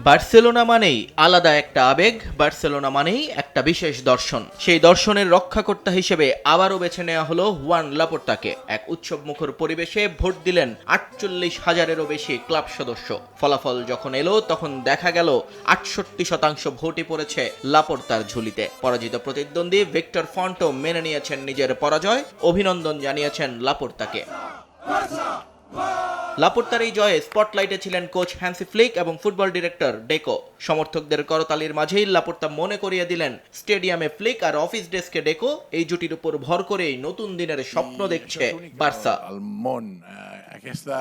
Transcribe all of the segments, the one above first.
Barcelona মানেই আলাদা একটা আবেগ, বার্সেলোনা মানেই একটা বিশেষ দর্শন। সেই দর্শনের রক্ষাকর্তা হিসেবে আবারও বেছে নেওয়া হলো হুয়ান লাপোর্তাকে। এক উৎসবমুখর পরিবেশে ভোট দিলেন 48,000-এরও বেশি ক্লাব সদস্য। ফলাফল যখন এলো তখন দেখা গেল 68% ভোটই পড়েছে লাপোর্তার ঝুলিতে। পরাজিত প্রতিদ্বন্দ্বী ভিক্টর ফন্টো মেনে নিয়েছেন নিজের পরাজয়, অভিনন্দন জানিয়েছেন লাপোর্তাকে। লাপোর্তার এই জয়ে স্পটলাইটে ছিলেন কোচ হ্যান্সি ফ্লিক এবং ফুটবল ডিরেক্টর ডেকো। সমর্থকদের করতালির মাঝেই লাপোর্তা মনে করিয়ে দিলেন স্টেডিয়ামে ফ্লিক আর অফিস ডেস্কে ডেকো এই জুটির উপর ভর করেই নতুন দিনের স্বপ্ন দেখছে বার্সা।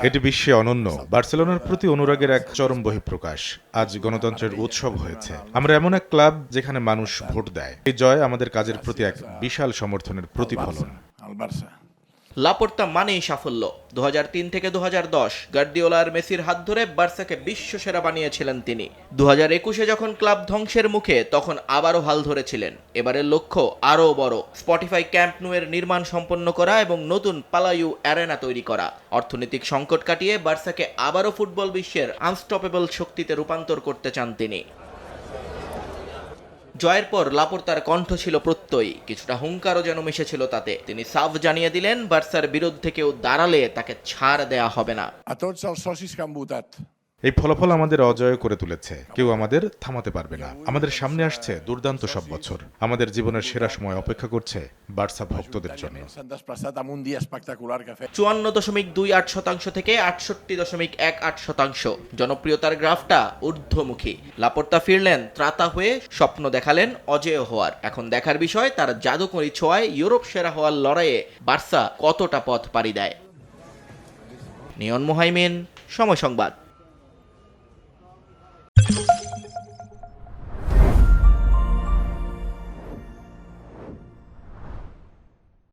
এটি বিশ্বে অনন্য, বার্সেলোনার প্রতি অনুরাগের এক চরম বহিঃপ্রকাশ। আজ গণতন্ত্রের উৎসব হয়েছে। আমরা এমন এক ক্লাব যেখানে মানুষ ভোট দেয়। এই জয় আমাদের কাজের প্রতি এক বিশাল সমর্থনের প্রতিফলন। লাপোর্তা মানেই সাফল্য। 2003 থেকে 2010 গার্দিওলার মেসির হাত ধরে বার্সাকে বিশ্বসেরা বানিয়েছিলেন তিনি। 2021-এ যখন ক্লাব ধ্বংসের মুখে তখন আবারও হাল ধরেছিলেন। এবারের লক্ষ্য আরও বড়, স্পটিফাই ক্যাম্প নু এর নির্মাণ সম্পন্ন করা এবং নতুন পালাইউ অ্যারেনা তৈরি করা। অর্থনৈতিক সংকট কাটিয়ে বার্সাকে আবারও ফুটবল বিশ্বের আনস্টপেবল শক্তিতে রূপান্তর করতে চান তিনি। জয়ের পর লাপোর্তার কণ্ঠ ছিল প্রত্যয়ী, কিছুটা হুঙ্কারও যেন মিশেছিল তাতে। তিনি সাফ জানিয়ে দিলেন বার্সার বিরুদ্ধে কেউ দাঁড়ালে তাকে ছাড় দেয়া হবে না। এই ফলাফল আমাদের অজয় করে তুলেছে। কেউ আমাদের থামাতে পারবে না। আমাদের সামনে আসছে দুর্দান্ত সব বছর। আমাদের জীবনের সেরা সময় অপেক্ষা করছে বার্সা ভক্তদের জন্য। 54.28% থেকে 68.18%। জনপ্রিয়তার গ্রাফটা ঊর্ধ্বমুখী। লাপোর্তা ফিরলেন ত্রাতা হয়ে, স্বপ্ন দেখালেন অজেয় হওয়ার। এখন দেখার বিষয় তার জাদুকরী ছোঁয়ায় ইউরোপ সেরা হওয়ার লড়াইয়ে বার্সা কতটা পথ পাড়ি দেয়। নিয়ন মোহাইমিন, সময় সংবাদ।